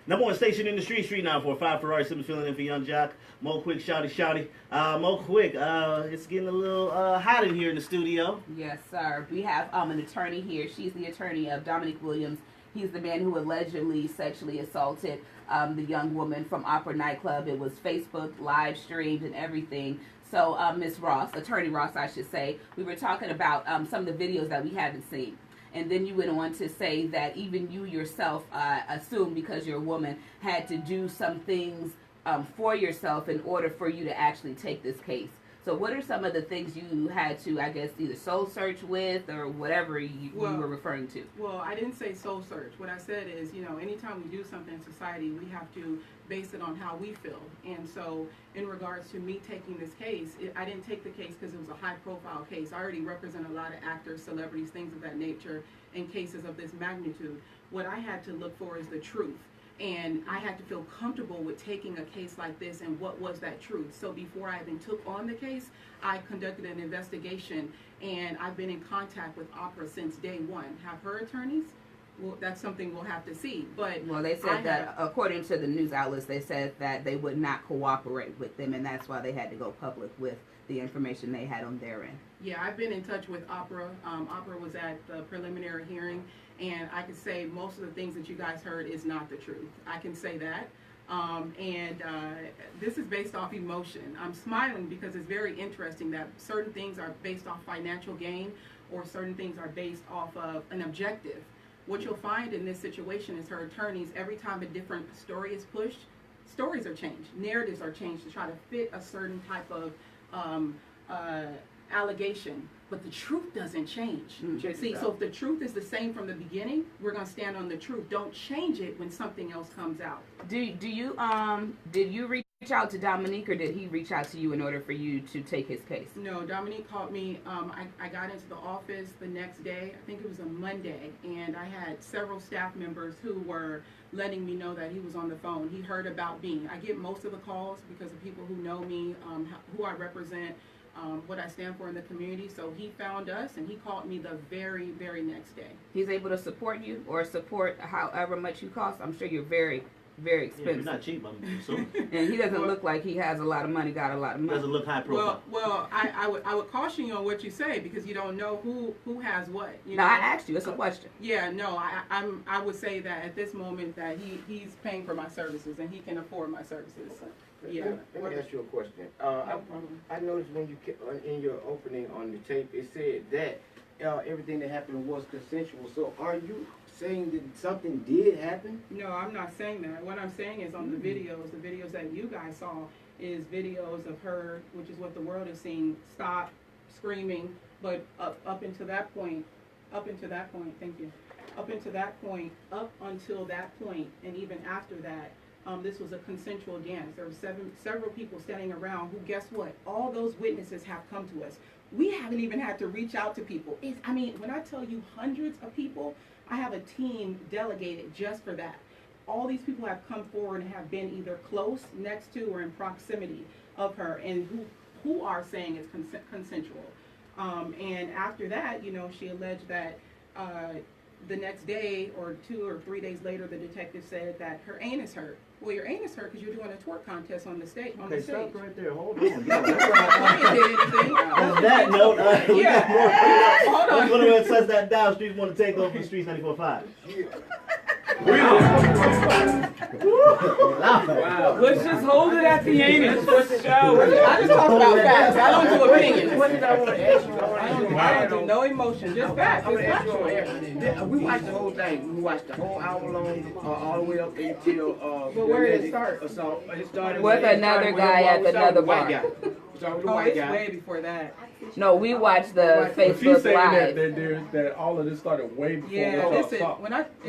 Number one station in the street, Street 945, Ferrari, Simmons filling in for Young Jock. Mo Quick, shouty. Mo Quick, it's getting a little hot in here in the studio. Yes, sir. We have an attorney here. She's the attorney of Dominique Williams. He's the man who allegedly sexually assaulted the young woman from Opera Nightclub. It was Facebook live streamed and everything. So, Ms. Ross, Attorney Ross, I should say, we were talking about some of the videos that we haven't seen. And then you went on to say that even you yourself, assume because you're a woman, had to do some things for yourself in order for you to actually take this case. So what are some of the things you had to, I guess, either soul search with or whatever you were referring to? Well, I didn't say soul search. What I said is, anytime we do something in society, we have to base it on how we feel. And so in regards to me taking this case, I didn't take the case because it was a high-profile case. I already represent a lot of actors, celebrities, things of that nature in cases of this magnitude. What I had to look for is the truth. And I had to feel comfortable with taking a case like this and what was that truth. So before I even took on the case, I conducted an investigation, and I've been in contact with Opera since day one. Have her attorneys? Well, that's something we'll have to see. But well, they said that according to the news outlets, they said that they would not cooperate with them, and that's why they had to go public with the information they had on their end. Yeah, I've been in touch with Opera. Opera was at the preliminary hearing, and I can say most of the things that you guys heard is not the truth. I can say that. This is based off emotion. I'm smiling because it's very interesting that certain things are based off financial gain or certain things are based off of an objective. What you'll find in this situation is her attorneys, every time a different story is pushed, stories are changed, narratives are changed to try to fit a certain type of allegation, but the truth doesn't change. See, so if the truth is the same from the beginning, we're going to stand on the truth. Don't change it when something else comes out. Did you reach out to Dominique, or did he reach out to you in order for you to take his case? No, Dominique called me. I got into the office the next day. I think it was a Monday, and I had several staff members who were letting me know that he was on the phone. He heard about me. I get most of the calls because of people who know me, who I represent, what I stand for in the community. So he found us, and he called me the very, very next day. He's able to support you or support however much you cost. I'm sure you're very, very expensive. Yeah, you're not cheap, I'm assuming. And he doesn't look like he has a lot of money, got a lot of money. Doesn't look high profile. Well, I would caution you on what you say because you don't know who has what. You know? I asked you. It's a question. Yeah, no, I would say that at this moment that he's paying for my services and he can afford my services. Yeah. Let me ask you a question. I noticed when you in your opening on the tape, it said that everything that happened was consensual. So are you saying that something did happen? No, I'm not saying that. What I'm saying is on the videos that you guys saw is videos of her, which is what the world is seeing, stop screaming, but up until that point, thank you. Up until that point, and even after that, this was a consensual dance. There were several people standing around who, guess what? All those witnesses have come to us. We haven't even had to reach out to people. When I tell you hundreds of people, I have a team delegated just for that. All these people have come forward and have been either close, next to, or in proximity of her, and who are saying it's consensual. And after that, she alleged that the next day or 2 or 3 days later, the detective said that her anus hurt. Well, your anus hurt because you're doing a twerk contest on the stage. Okay, stop right there. Hold on. I didn't do anything. On that note, we got more. Hold on. Let's go ahead and suss that down. Streets want to take over the Streets 94.5. Wow. Let's just hold it at the anus for the show. I just talk about facts. I don't do opinions. What did I want to ask you? I don't do no emotion, just facts. I want It's to ask you factual. we watched the whole thing. We watched the whole hour long, all the way up until. But where did it start? So it started With another guy at another bar. So the Oh, white it's guy. way before that. No, we watched the But she's Facebook saying Live. that all of this started way before Yeah, we listen, saw.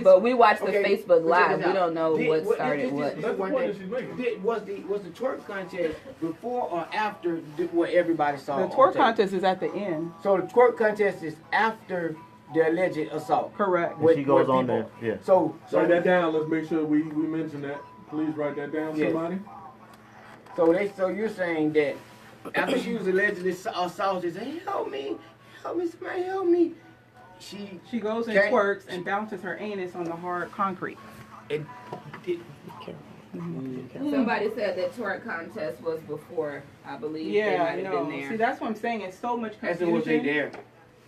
But we watched the Okay, Facebook but check Live. this We out. don't know what started what. That's the point that she's making. Was the twerk contest before or after what everybody saw? The on twerk tape? contest is at the end. So the twerk contest is after the alleged assault. Correct. And she goes on there. Yeah. So Write that down. Let's make sure we mention that. Please write that down, Yes. somebody. So you're saying that after she was allegedly assaulted, she said, help me, somebody help me. She She goes and Can't- twerks and bounces her anus on the hard concrete. Somebody said that twerk contest was before, I believe. They Yeah, might have no. been there. See, that's what I'm saying. It's so much As confusion. it was they there.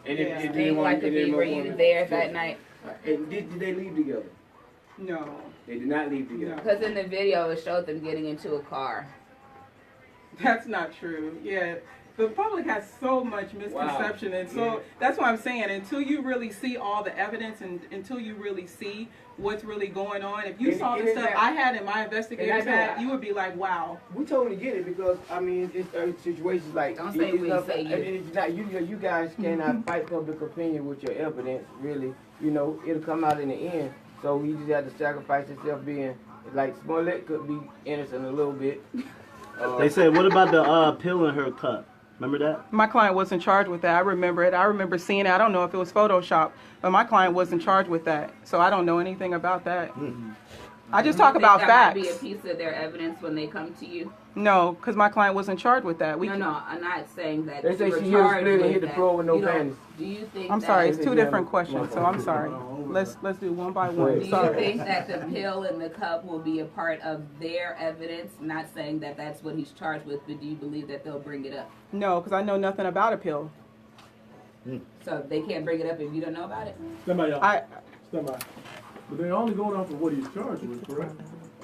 And Yeah. it Things didn't want like to be, were you there that night? And did they leave together? No. They did not leave together. Because in the video it showed them getting into a car. That's not true. Yeah. The public has so much misconception, and so Yeah. that's what I'm saying. Until you really see all the evidence, and until you really see what's really going on, if you And- saw and the it's stuff that- I had and my investigators and I know had, you would be like, "Wow." We totally get it because I mean it's situations like Don't say we, not, say you. It's not you guys cannot fight public opinion with your evidence really. You know it'll come out in the end. So you just have to sacrifice yourself being like Smollett could be innocent a little bit. They said, what about the pill in her cup? Remember that? My client wasn't charged with that. I remember it. I remember seeing it. I don't know if it was Photoshop, but my client wasn't charged with that. So I don't know anything about that. I just talk You think about that facts. might be a piece of their evidence when they come to you? No, because my client wasn't charged with that. No, I'm not saying that They say you were she hit a charged split and with hit the that. floor with no You don't- panties. Do you think I'm that, sorry, it's that- two different questions, so I'm sorry. Let's do one by one. do you Sorry. think that the pill in the cup will be a part of their evidence? Not saying that that's what he's charged with, but do you believe that they'll bring it up? No, because I know nothing about a pill. So they can't bring it up if you don't know about it? Stand by, y'all. I Stand by. But they're only going off of what he's charged with, correct?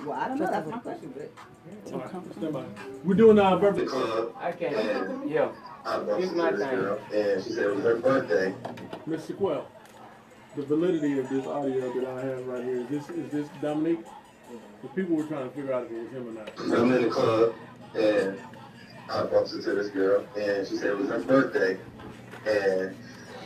Well, I don't know. That's my question. But All right, stand by. We're doing our birthday. I can't. Yeah. It's my time. And she said it was her birthday. Ms. Sheque, the validity of this audio that I have right here, is this Dominique? The people were trying to figure out if it was him or not. I'm in the club and I bumped into this girl and she said it was her birthday. And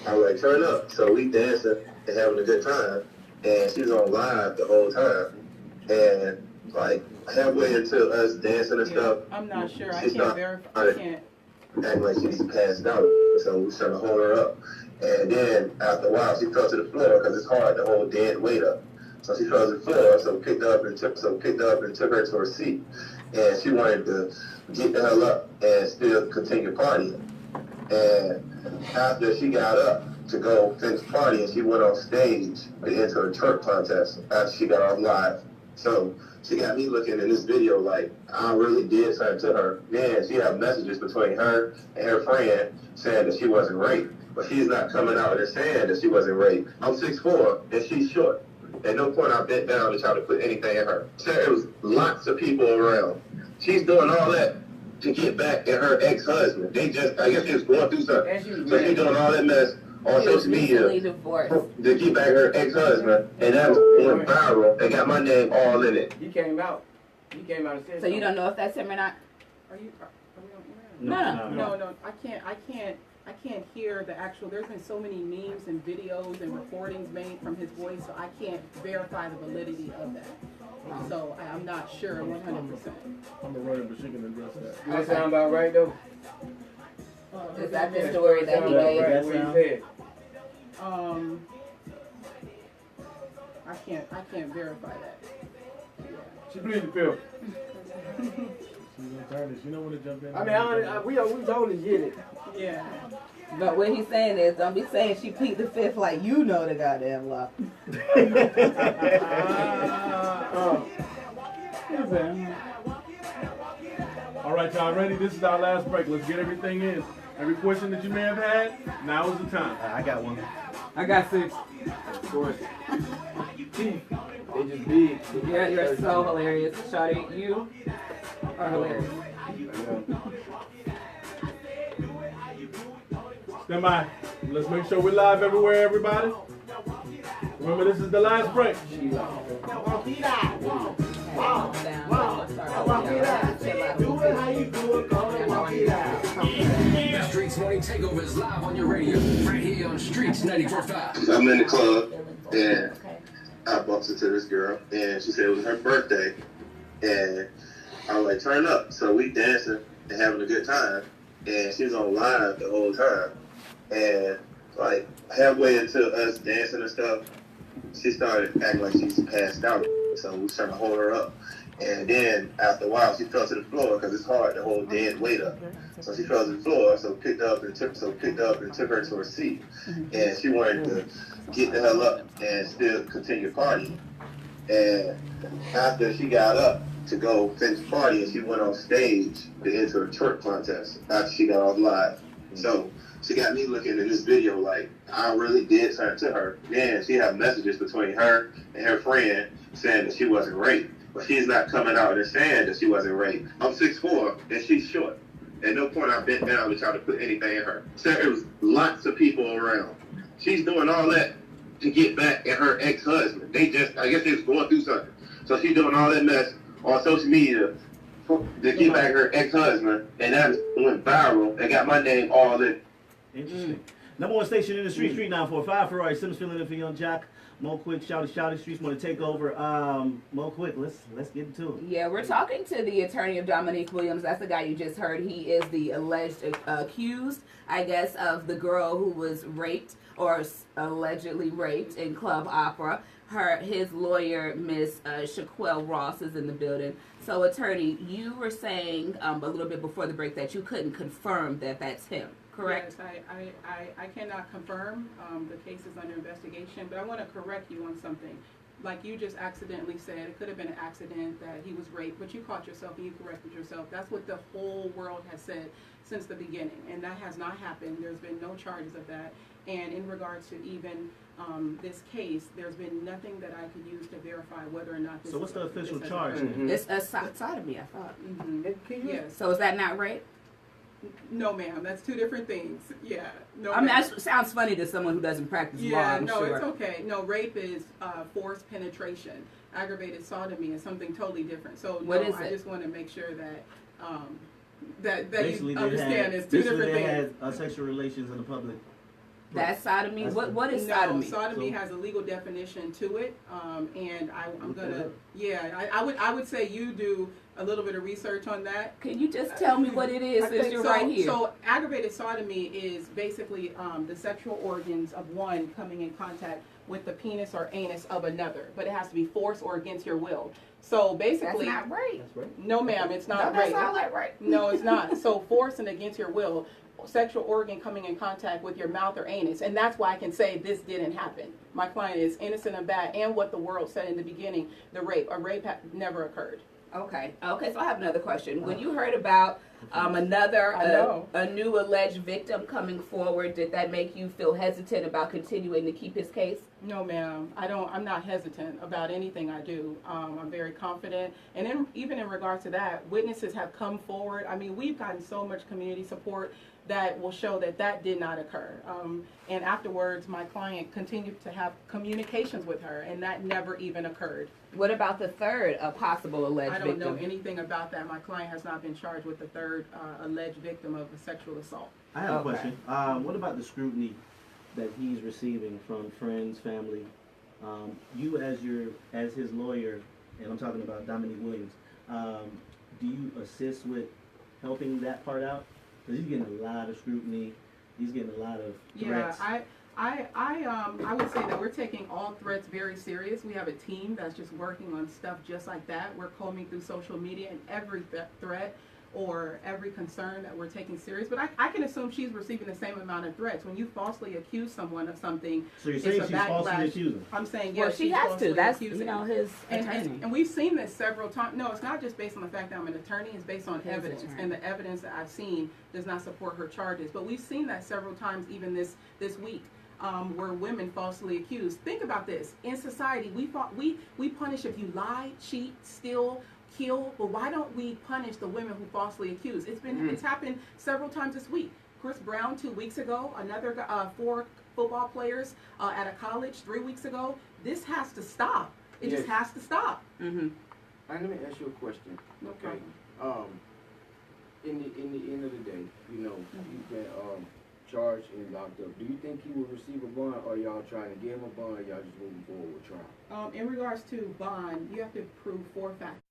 I was like, turn up. So we dancing and having a good time. And she was on live the whole time. And like halfway into us dancing and stuff, I'm not sure. I she's can't not verify. I can't. acting like she's passed out. So we was trying to hold her up. And then after a while, she fell to the floor because it's hard to hold dead weight up. So she fell to the floor, so picked her up and took her to her seat. And she wanted to get the hell up and still continue partying. And after she got up to go finish partying, she went on stage to enter a twerk contest after she got off live. So she got me looking in this video like I really did something to her. Man, she had messages between her and her friend saying that she wasn't raped. But she's not coming out and saying that she wasn't raped. I'm 6'4" and she's short. At no point I bent down to try to put anything in her. So there was lots of people around. She's doing all that to get back at her ex-husband. I guess she was going through something. So she's doing all that mess on he was social media recently divorced. to get back her ex-husband, and that went viral. They got my name all in it. He came out. He came out and said So you don't know if that's him or not? Are we on air? No. No, I can't hear the actual. There's been so many memes and videos and recordings made from his voice, so I can't verify the validity of that. So I'm not sure 100%. I'm gonna run it, but she can address that. Does that sound about right though? Is that the story that he Sound about gave? right what he said. I can't verify that. She pleaded the fifth. She's gonna turn this. You know when to jump in. I mean, we totally get it. Yeah. But what he's saying is, don't be saying she plead the fifth like you know the goddamn law. All right, y'all ready? This is our last break. Let's get everything in. Every question that you may have had, now is the time. I got one. I got 6. Of course. Teeth. They just big. You're so hilarious, Shawty. You are hilarious. Stand by. Let's make sure we're live everywhere, everybody. Remember, this is the last break. The Streets Morning Takeover is live on your radio, right here on Streets 94.5. I'm in the club and I bumped into this girl and she said it was her birthday. And I was like, turn up. So we dancing and having a good time. And she was on live the whole time. And like halfway into us dancing and stuff, she started acting like she's passed out. So we was trying to hold her up. And then after a while, she fell to the floor because it's hard to hold dead weight up. So she fell to the floor, so picked her up and took her to her seat. And she wanted to get the hell up and still continue partying. And after she got up to go finish partying, she went on stage to enter a twerk contest after she got off live. So she got me looking in this video like I really did turn to her. Then she had messages between her and her friend saying that she wasn't raped. But she's not coming out and saying that she wasn't raped. I'm 6'4" and she's short. At no point I bent down to try to put anything in her. So there was lots of people around. She's doing all that to get back at her ex-husband. I guess they was going through something. So she's doing all that mess on social media to get back her ex-husband, and that went viral and got my name all in. Interesting. Number one station in the street, Street 945. Ferrari Sims filling in for Young Jack. Mo Quick, shouty, streets want to take over. Mo Quick, let's get into it. Yeah, we're talking to the attorney of Dominique Williams. That's the guy you just heard. He is the alleged accused, I guess, of the girl who was raped or allegedly raped in Club Opera. His lawyer, Miss Sheque Ross, is in the building. So, attorney, you were saying a little bit before the break that you couldn't confirm that that's him, correct? Yes, I cannot confirm. The case is under investigation, but I want to correct you on something. Like you just accidentally said, it could have been an accident that he was raped, but you caught yourself and you corrected yourself. That's what the whole world has said since the beginning, and that has not happened. There's been no charges of that. And in regards to even this case, there's been nothing that I could use to verify whether or not this. So what's the official charge? It's a sodomy, I thought. Yes. So is that not rape? No, ma'am. That's two different things. Yeah. No. I mean, ma'am. that sounds funny to someone who doesn't practice law, Yeah. I'm No, sure. it's okay. No, rape is forced penetration. Aggravated sodomy is something totally different. So What no, is I it? just want to make sure that that Basically, you understand it's two different they things. had sexual relations in the public. That's sodomy? What is sodomy? No, sodomy So- has a legal definition to it, and I'm gonna, I would say you do a little bit of research on that. Can you just tell me what it is since you're right here? So aggravated sodomy is basically the sexual organs of one coming in contact with the penis or anus of another, but it has to be forced or against your will. So basically, That's not rape. That's right. no, ma'am, it's not No, rape. that's not like rape. No, it's not. So forced and against your will, sexual organ coming in contact with your mouth or anus, and that's why I can say this didn't happen. My client is innocent of that, and what the world said in the beginning, a rape never occurred. Okay, so I have another question. When you heard about another, I know. a new alleged victim coming forward, did that make you feel hesitant about continuing to keep his case? No, ma'am. I'm not hesitant about anything I do. I'm very confident. And even in regards to that, witnesses have come forward. I mean, we've gotten so much community support that will show that that did not occur. And afterwards, my client continued to have communications with her, and that never even occurred. What about the third possible alleged I don't victim? know anything about that. My client has not been charged with the third alleged victim of a sexual assault. I have a Okay. question. What about the scrutiny that he's receiving from friends, family? You as his lawyer, and I'm talking about Dominique Williams, do you assist with helping that part out? Because he's getting a lot of scrutiny. He's getting a lot of threats. Yeah, I would say that we're taking all threats very serious. We have a team that's just working on stuff just like that. We're combing through social media, and every threat or every concern that we're taking serious. But I can assume she's receiving the same amount of threats. When you falsely accuse someone of something, So you're it's saying a she's falsely backlash. accusing? I'm saying, Well, yes, she she's has to. falsely That's, accusing. his attorney. And we've seen this several times. No, it's not just based on the fact that I'm an attorney. It's based on His evidence. attorney. And the evidence that I've seen does not support her charges. But we've seen that several times even this week. Where women falsely accused. Think about this. In society, we punish if you lie, cheat, steal, kill. But why don't we punish the women who falsely accuse? It's happened several times this week. Chris Brown 2 weeks ago. Another 4 football players at a college 3 weeks ago. This has to stop. It just has to stop. Mm-hmm. Let me ask you a question. No Okay. problem. In the end of the day, you know, you've been charged and locked up. Do you think he will receive a bond, or y'all trying to give him a bond, or y'all just moving forward with trial? In regards to bond, you have to prove 4 factors.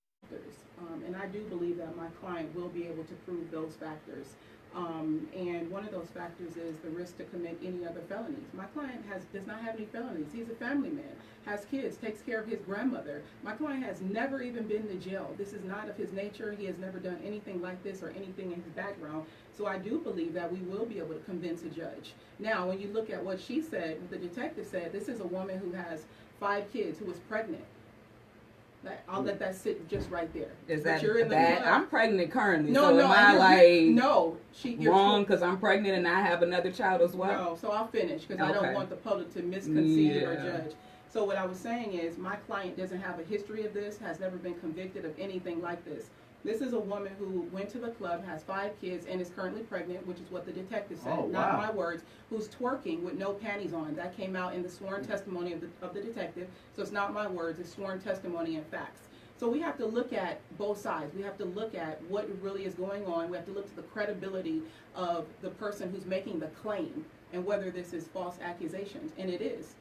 And I do believe that my client will be able to prove those factors. And one of those factors is the risk to commit any other felonies. My client does not have any felonies. He's a family man, has kids, takes care of his grandmother. My client has never even been to jail. This is not of his nature. He has never done anything like this or anything in his background. So I do believe that we will be able to convince a judge. Now, when you look at what she said, the detective said, this is a woman who has 5 kids, who was pregnant. I'll let that sit just right there. Is But that you're in the bad? club. I'm pregnant currently. No, so no, am I no. You're wrong because I'm pregnant and I have another child as well? No, so I'll finish because I Okay. don't want the public to misconceive or Yeah. judge. So what I was saying is my client doesn't have a history of this, has never been convicted of anything like this. This is a woman who went to the club, has 5 kids, and is currently pregnant, which is what the detective said, Oh, not wow. my words, who's twerking with no panties on. That came out in the sworn testimony of the detective. So it's not my words, it's sworn testimony and facts. So we have to look at both sides. We have to look at what really is going on. We have to look to the credibility of the person who's making the claim and whether this is false accusations, and it is.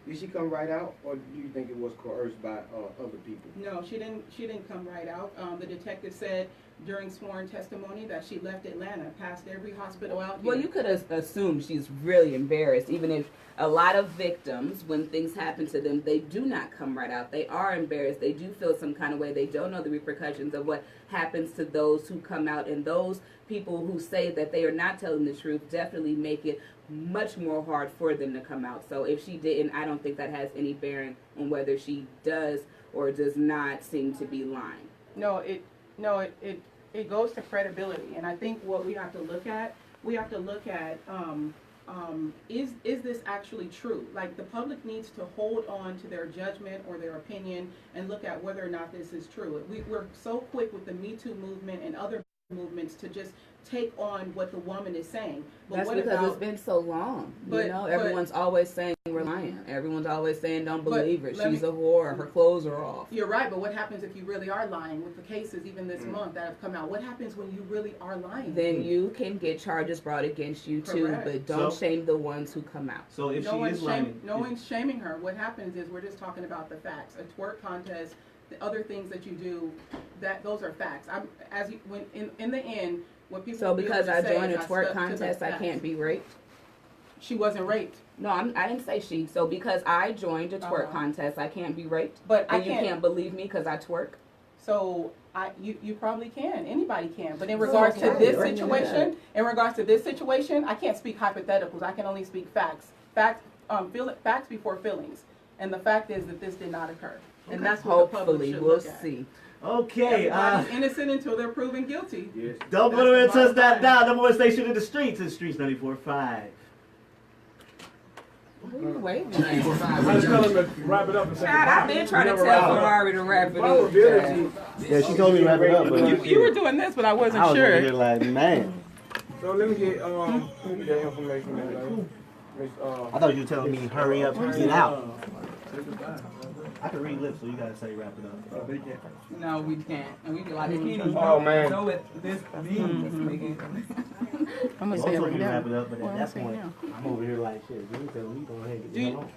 Did she come right out, or do you think it was coerced by other people? No, she didn't come right out. The detective said during sworn testimony that she left Atlanta, passed every hospital out here. Well, you could assume she's really embarrassed, even if a lot of victims, when things happen to them, they do not come right out. They are embarrassed. They do feel some kind of way. They don't know the repercussions of what happens to those who come out. And those people who say that they are not telling the truth definitely make it much more hard for them to come out. So if she didn't, I don't think that has any bearing on whether she does or does not seem to be lying. It goes to credibility, and I think what we have to look at, is this actually true? Like, the public needs to hold on to their judgment or their opinion and look at whether or not this is true. We're so quick with the Me Too movement and other movements to just take on what the woman is saying. But That's what because about, it's been so long. But- you know, but- everyone's always saying we're lying. Everyone's always saying don't But believe her. let She's me- a whore. Her clothes are off. You're right, but what happens if you really are lying with the cases even this month that have come out? What happens when you really are lying? Then you can get charges brought against you too, Correct. but don't So- shame the ones who come out. So if no she one's is lying, no one's shaming her. What happens is we're just talking about the facts. A twerk contest, the other things that you do, those are facts. In the end, what people So will be able because to I say joined is a I twerk stuck to the contest, I facts. can't be raped. She wasn't raped, No, I didn't say she. So because I joined a twerk Uh-huh. contest, I can't be raped. but I And you can't believe me because I twerk. So you probably can. Anybody can. But in regards to Okay, this right, situation, I can't speak hypotheticals. I can only speak facts. Facts before feelings. And the fact is that this did not occur. And that's what the public Hopefully, should we'll look at. see. okay. Everybody's innocent until they're proven guilty. Yes. Don't go to and touch that down. Number one station in the streets is Streets 94.5. Wait a I just tell him to wrap it up and say God, I've been trying to tell Ferrari to wrap it up. Vulnerability. Yeah, she told me to wrap it up, but You were doing this, but I wasn't I was over sure. here like, man. So let me get that information there. I thought you were telling me hurry up and get out. I can read lips, so you gotta say wrap it up. No, we can't. And we be like, Oh man. know what this means. I'm I told you to wrap it up, but at that point, I'm over here like, shit, you telling me go ahead and get on.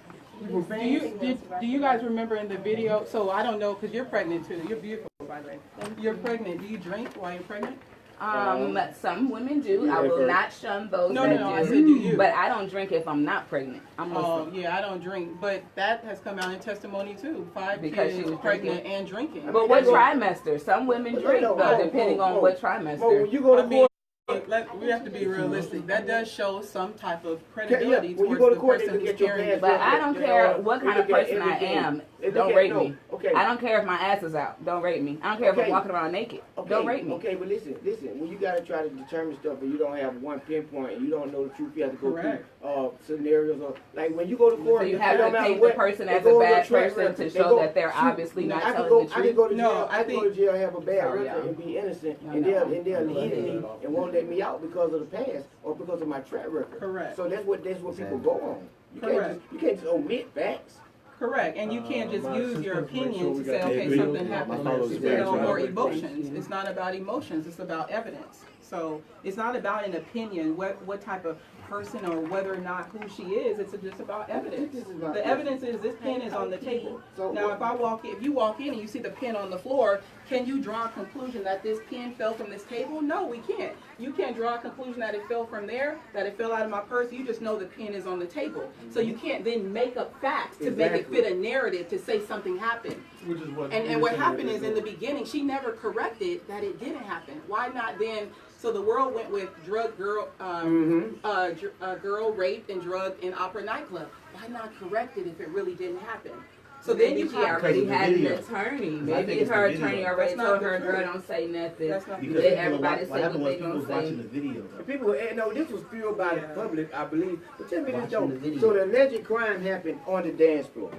Do you guys remember in the video? So I don't know, because you're pregnant too. You're beautiful, by the way. You're pregnant. Do you drink while you're pregnant? Some women do. I will not shun those No, that no, do. I said do you. But I don't drink if I'm not pregnant. I'm Oh, Muslim. yeah, I don't drink. But that has come out in testimony too. 5 Because she kids was pregnant drinking. and drinking. But what trimester? Some women drink, though, depending on what trimester. When you go to court, We have to be realistic. That does show some type of credibility when you towards go to the court, person they who's get your carrying past it. But I don't care what kind of person I am. Don't rape me. Okay. I don't care if my ass is out. Don't rape me. I don't care if I'm Okay. walking around naked. Don't rape me. Okay, but listen. When you gotta try to determine stuff, and you don't have one pinpoint, and you don't know the truth, you have to go Correct. through scenarios. Or like when you go to court, So you it have don't to matter paint what, the person they as go a on your bad track person record. to They show go- that they're shoot, obviously not I can telling go, the I can truth. go to jail. No, I can go to jail, have a bad Oh, record, yeah. and be innocent, I and know. they'll lead me and won't let me out because of the past or because of my track record. Correct. So that's what people go on. Correct. You can't just omit facts. Correct, and you can't just my use your sister's make sure opinion we to say, got okay, that something video. happened, My followers you very know, try or to- emotions. It's not about emotions, it's about evidence. So it's not about an opinion, what type of person or whether or not who she is, it's just about evidence. The evidence is this pen is on the table. Now, if you walk in and you see the pen on the floor, can you draw a conclusion that this pen fell from this table? No, we can't. You can't draw a conclusion that it fell from there, that it fell out of my purse. You just know the pen is on the table. So you can't then make up facts to make it fit a narrative to say something happened. Which is what. And what happened is in the beginning, she never corrected that it didn't happen. Why not then? So the world went with girl raped and drugged in Opera nightclub. Why not correct it if it really didn't happen? So then you She have already Because of the had an video. attorney. I think Maybe it's the her video. attorney already That's not told the her, truth. girl, don't say nothing. That's not Because Then you know, everybody what say happened what was they people was gonna say. watching the video. The people, no, this was fueled by the public, I believe. But tell me this Watching though. the video. So the alleged crime happened on the dance floor.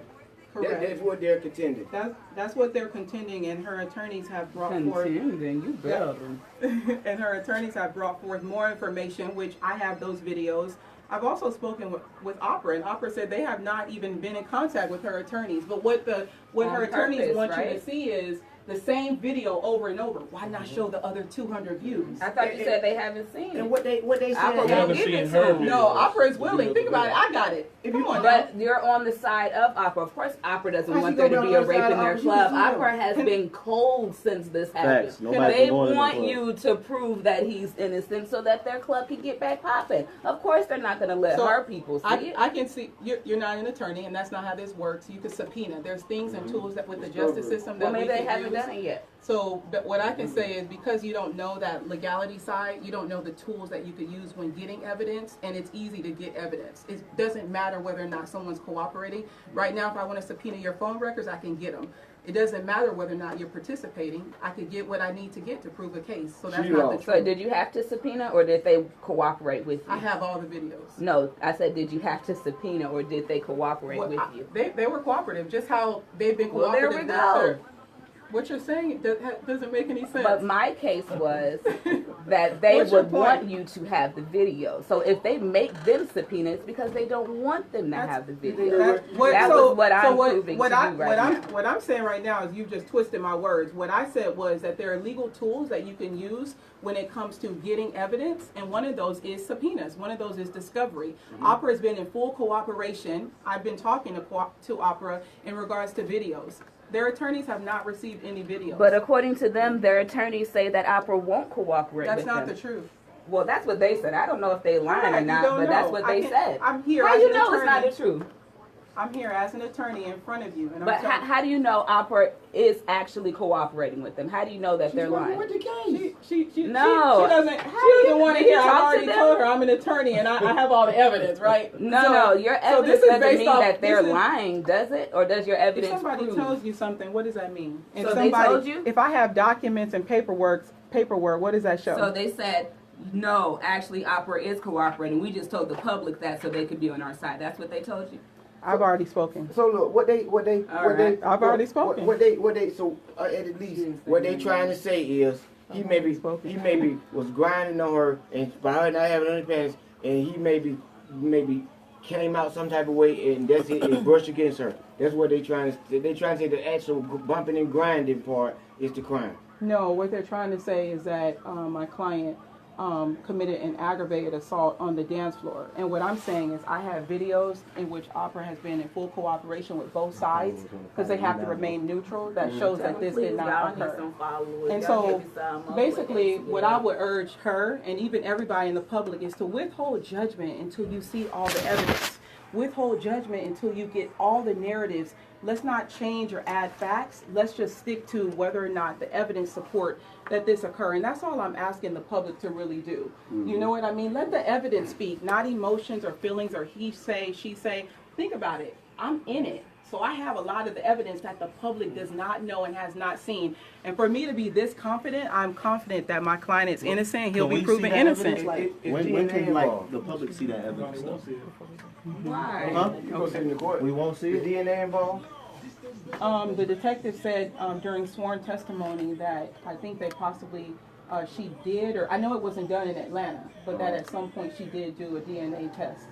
correct. That's what they're contending. That's what they're contending, and her attorneys have brought forth. Contending, you better. And her attorneys have brought forth more information, which I have those videos. I've also spoken with Opera, and Opera said they have not even been in contact with her attorneys. But what her On attorneys purpose, want you right? to see is the same video over and over. Why not show the other 200 views? I thought you said they haven't seen And it. what they Opera said. I won't haven't give seen it her to 'em. videos. No, Opera is willing. Videos Think of about it. video. I got it. Come on now. But you're on the side of Opera. Of course, Opera doesn't How's want she there to gonna be be a on the rape side in of their Opera? club. She's Opera has been cold since this happened. Facts. Nobody's They going in the want club. you to prove that he's innocent so that their club can get back popping. Of course, they're not going to let So, her people see it. I can see you're not an attorney, and that's not how this works. You can subpoena. There's things and tools that with the justice system that Well, maybe we they can haven't use. done it yet. So, but what I can say is because you don't know that legality side, you don't know the tools that you could use when getting evidence, and it's easy to get evidence. It doesn't matter whether or not someone's cooperating. Right now, if I want to subpoena your phone records, I can get them. It doesn't matter whether or not you're participating. I could get what I need to get to prove a case. So that's She not the lost. truth. So did you have to subpoena or did they cooperate with you? I have all the videos. No, I said did you have to subpoena or did they cooperate Well, with you? They were cooperative, just how they've been Well, there cooperative. we with go. their- What you're saying doesn't make any sense. But my case was that they What's your would want point? you to have the video. So if they make them subpoena, it's because they don't want them to That's- have the think video. they That- what- That so- was what so I'm proving to you right now. What I'm saying right now is you just twisted my words. What I said was that there are legal tools that you can use when it comes to getting evidence, and one of those is subpoenas. One of those is discovery. Opera has been in full cooperation. I've been talking to Opera in regards to videos. Their attorneys have not received any videos. But according to them, their attorneys say that Opera won't cooperate that's with not them. the truth. Well, that's what they said. I don't know if they lying Yeah, or you not, don't but that's know. what I they can- said. I'm here How as you an know it's not attorney. the truth? I'm here as an attorney in front of you, and But I'm telling how do you know Opera is actually cooperating with them? How do you know that they're lying? With the case. She No. doesn't How do you- want to did you hear. I've talk to already them? told her I'm an attorney and I have all the evidence, right? No, your so evidence this is doesn't based mean off- that they're this is- lying, does it? Or does your If evidence somebody prove? tells you something, what does that mean? If So they somebody, told you? If I have documents and paperwork, what does that show? So they said, no, actually Opera is cooperating. We just told the public that so they could be on our side. That's what they told you? I've already spoken. So look, I've already spoken. So at least what they trying to say is he maybe was grinding on her and by her not having underpants, and he maybe came out some type of way, and that's it brushed against her. That's what they trying to say. They trying to say the actual bumping and grinding part is the crime. No, what they're trying to say is that my client committed an aggravated assault on the dance floor. And what I'm saying is I have videos in which Opera has been in full cooperation with both sides because they have to remain neutral. That shows that this did not occur. And so basically what I would urge her and even everybody in the public is to withhold judgment until you see all the evidence. Withhold judgment until you get all the narratives. Let's not change or add facts. Let's just stick to whether or not the evidence support that this occur. And that's all I'm asking the public to really do. You know what I mean? Let the evidence speak, not emotions or feelings or he say, she say. Think about it. I'm in it. So I have a lot of the evidence that the public does not know and has not seen. And for me to be this confident, I'm confident that my client is innocent. He'll Can be we proven see that innocent. evidence? It's When DNA can involved. the public see that evidence? Probably won't see it. Why? Huh? You gonna sit in the court? We won't see Is it. DNA involved? The detective said during sworn testimony that I think they possibly she did, or I know it wasn't done in Atlanta, but that at some point she did do a DNA test.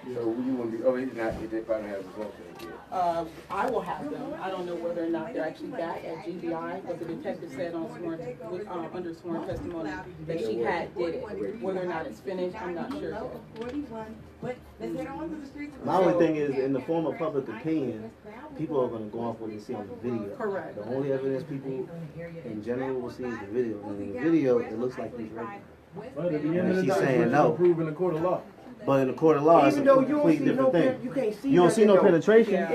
So you want to be? Oh, it's not. They probably have results in it yet. I will have them. I don't know whether or not they're actually back at GBI, but the detective said on under sworn testimony that she had did it. Whether or not it's finished, I'm not sure yet. My only thing is, in the form of public opinion, people are going to go off what they see on the video. Correct. The only evidence people in general will see is the video. And in the video, it looks like he's raping. But at the end And of the she's day, saying it's no. proven in a court of law. But in the court of law, it's a Even though you don't completely see no, different thing. you can't see. You don't see no nothing, though. penetration. Yeah.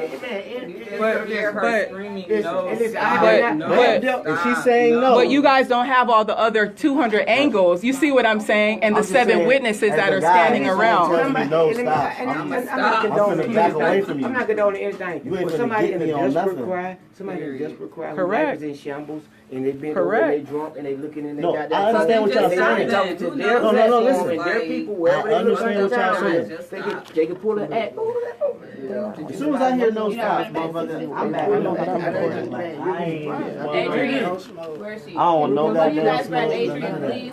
If she's saying no, But you guys don't have all the other 200 angles. You see what I'm saying? And the I'm just 7 saying, witnesses as that a are guy, standing if someone around. tells me no, stop. I'm not I'm condoning finna back away from anything. you. I'm not condoning anything. You ain't But finna somebody get in a me on desperate nothing. cry, somebody in a desperate cry who Correct. life is in shambles, and they been over Correct. and they drunk and they looking in No, they got I understand what y'all saying. talking to Who their knows No, platform listen. and their people I wherever they look understand what y'all saying. they can pull an act. As soon as I hear no stops, Yeah. motherfucker, I'm back. I know that I'm recording. Like, I ain't. Adrian, where is she? I don't want no Will you goddamn guys grab smoke, Adrian, none of that. please?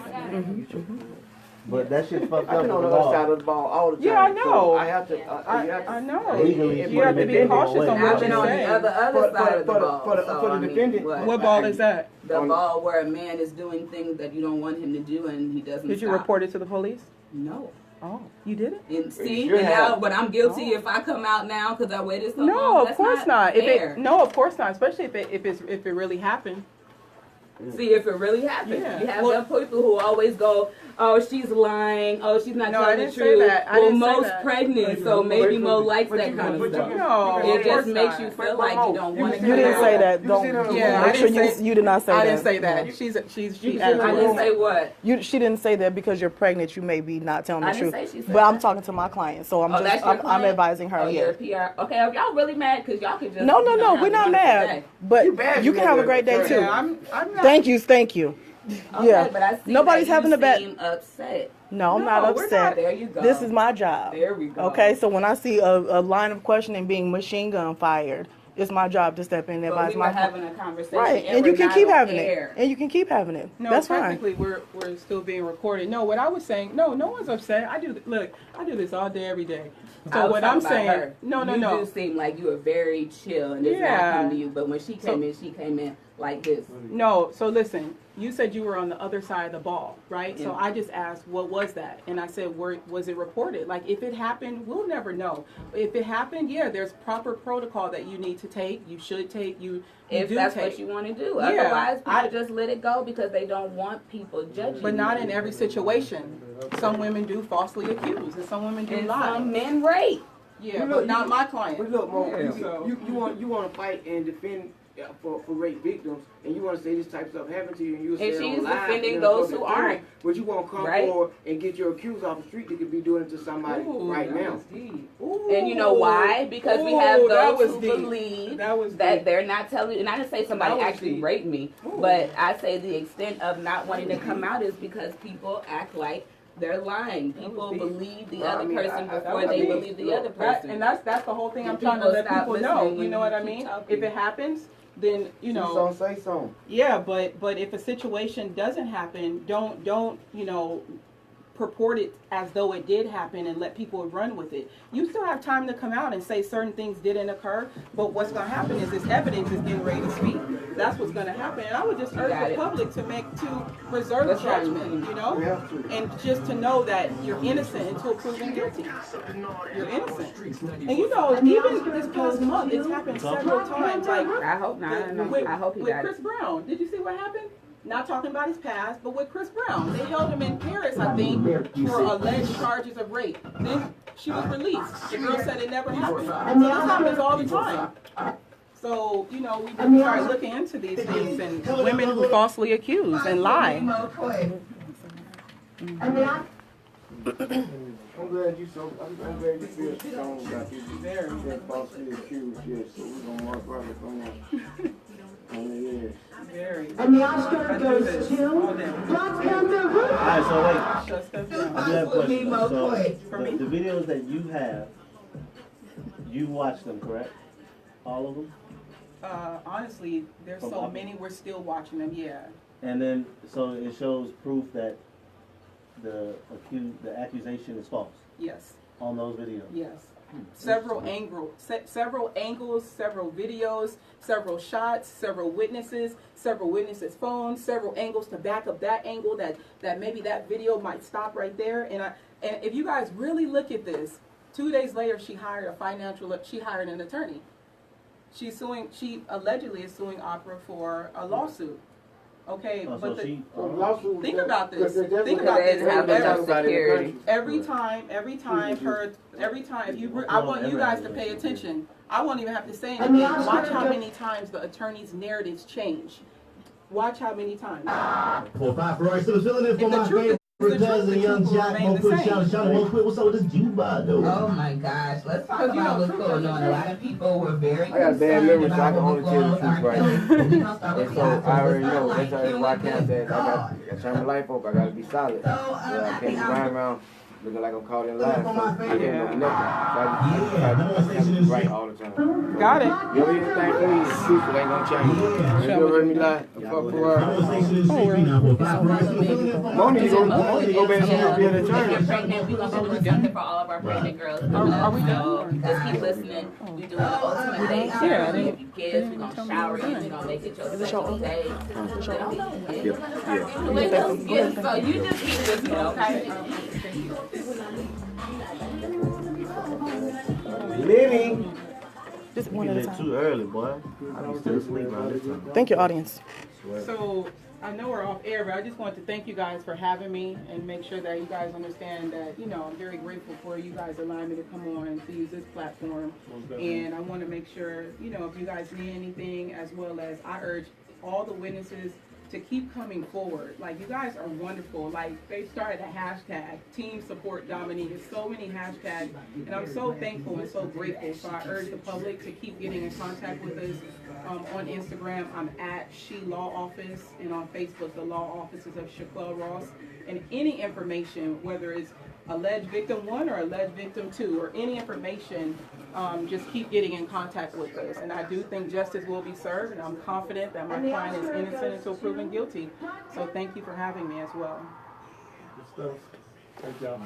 But that shit fucked I've up been with on the the other side law. of the ball all the time. Yeah, I know. So I have to. you have to I know. Legally, You have to be cautious on I've what been you on the say. other side of the ball. for the so, I mean, defendant. What ball is that? The ball where a man is doing things that you don't want him to do and he doesn't Did you stop. report it to the police? No. Oh, you did it? And see, should and now, have. but I'm guilty if I come out now because I waited so long. No, of That's course not. If fair. it, no, of course not. Especially if it really happened. See if it really happened. Yeah. You have Well- some people who always go, "Oh, she's lying. Oh, she's not No, I telling the didn't say truth." that. I Well, didn't say Mo's that. pregnant, so maybe Mo likes that kind of but stuff. No, It of just course makes not. you feel like you don't want to. You didn't say that. Don't. Yeah, I Make sure didn't say- you did not say I that. didn't say that. She I didn't say what. She didn't say that because you're pregnant. You may be not telling the I didn't truth. say she said But I'm that. talking to my client, so I'm Oh, that's just your I'm client? advising her. Oh, Yeah. you're a PR. Okay, if y'all really mad, because y'all could just. No, you know, we're have not a mad. day. But bad you you can have a had great day that. too. Yeah, I'm not. Thank you. Okay, Yeah. but I see Nobody's that having you a bad. seem upset. No, I'm No, not we're upset. not. There you go. This is my job. There we go. Okay, so when I see a line of questioning being machine gun fired, it's my job to step in and But advise we were my having a conversation. right, and and you we're can not keep on having air. it, and you can keep having it. No, That's fine. technically we're still being recorded. No, what I was saying, no one's upset. I do this all day, every day. I So was what I'm talking about saying, her. no. You do seem like you were very chill and it's not Yeah. coming to you. But when she came in like this. No, so listen, you said you were on the other side of the ball, right? Yeah. So I just asked, what was that? And I said, was it reported? Like, if it happened, we'll never know. If it happened, yeah, there's proper protocol that you need to take, you should take, you If do that's take. what you want to do. Yeah, Otherwise, people I- just let it go because they don't want people judging. But not you. in every situation. Some women do falsely accuse, and some women do And lie. some men rape. Yeah, But but look, not you- my client. But look, Mo, Yeah, so- you want to fight and defend for rape victims, and you want to say this type of stuff happened to you, and you say And it she's on live, defending and those public who forum, aren't. But you want to come Right? forward and get your accused off the street that could be doing it to somebody Ooh, right that now. was deep. Ooh. And you know why? Because we have Ooh, that those was who deep. believe That was that deep. they're not telling you. And I didn't say somebody That was actually deep. raped me, Ooh. but I say the extent of not wanting to come out is because people act like they're lying. People deep. believe the Well, I other mean, person that before was they deep. believe the Look, other That, person. and that's the whole thing I'm And trying to people let stop people know. listening You when know what you I keep mean? talking. If it happens, then you know. So say something. Yeah, but if a situation doesn't happen, don't purport it as though it did happen and let people run with it. You still have time to come out and say certain things didn't occur, but what's going to happen is this evidence is getting ready to speak. That's what's going to happen. And I would just urge got the it. public to reserve That's right. judgment, you know, We have to. and just to know that you're innocent until proven guilty. You're innocent. And you know, even this past month, it's happened several times. Like I hope not. I don't know. with, I hope he with got Chris it. Brown. Did you see what happened? Not talking about his past, but with Chris Brown. They held him in Paris, I think, for alleged charges of rape. Then she was released. The girl said it never happened. So this happens all the time. So, you know, we just start looking into these things and women who falsely accuse and lie. I'm glad you feel strong about this. Very. That falsely accused, yes. So we're gonna mark Robert on that. Yes. Very. And the Oscar goes to Black Panther. Alright, so wait. Shut stuff down. I do have a question. Mo So Coy. the videos that you have, you watch them, correct? All of them? Honestly, there's so many, we're still watching them, yeah. And then, so it shows proof that the accusation is false Yes. on those videos. Yes. Several angles, several videos, several shots, several witnesses' phones, several angles to back up that angle that maybe that video might stop right there. And if you guys really look at this, 2 days later she hired an attorney. She allegedly is suing Opera for a lawsuit. Okay, Oh, but so she. think about this. Because Think about they this. didn't have enough security. Every time, if you, I want you guys to pay attention. I won't even have to say anything. Watch how many times the attorney's narratives change. Watch how many times. 4-5 Ferrari still filling in for If the my truth favorite cousin, Young will Jack. remain Mo the quick same. shout real quick. What's up with this Juba though? Oh my gosh, let's talk Because, you about know, what's going on. A lot of people were very I got bad concerned memory, so I about can what only was tell going the on truth with right our now. family. We gonna start And with so the I already actual know. stuff That's like how you why I and can't say I got this. to turn my life up. I gotta be solid. So, I can't be I running think around looking like I'm caught in lies. So I can't Yeah. know nothing. So I have to be right all the time. Got it. You ever anything for me, the truth ain't gonna change. If you ever heard me lie, fuck for her. Conversation is streaming now. 4-5 Ferrari still filling in for my Moni, favorite go back and be an If you're attorney. pregnant, we're gonna do something for all of our pregnant girls. Are we So done? just keep listening. We doing the ultimate day. Yeah, We're gonna give you gifts. We're gonna shower you. We're gonna make it your special day. So you just keep listening, okay? Living. Just one You at a lit time. too early, boy. I'm still asleep around this time. Thank you, audience. So I know we're off air, but I just wanted to thank you guys for having me and make sure that you guys understand that, you know, I'm very grateful for you guys allowing me to come on and to use this platform. And I want to make sure, you know, if you guys need anything, as well as I urge all the witnesses to keep coming forward. Like, you guys are wonderful. Like, they started a hashtag, Team Support Dominique. There's so many hashtags, and I'm so thankful and so grateful. So I urge the public to keep getting in contact with us. On Instagram, I'm at She Law Office, and on Facebook, the law offices of Sheque Ross. And any information, whether it's alleged victim 1 or alleged victim 2, or any information, just keep getting in contact with us. And I do think justice will be served, and I'm confident that my client is innocent until proven guilty. So thank you for having me as well. Good stuff. Great job.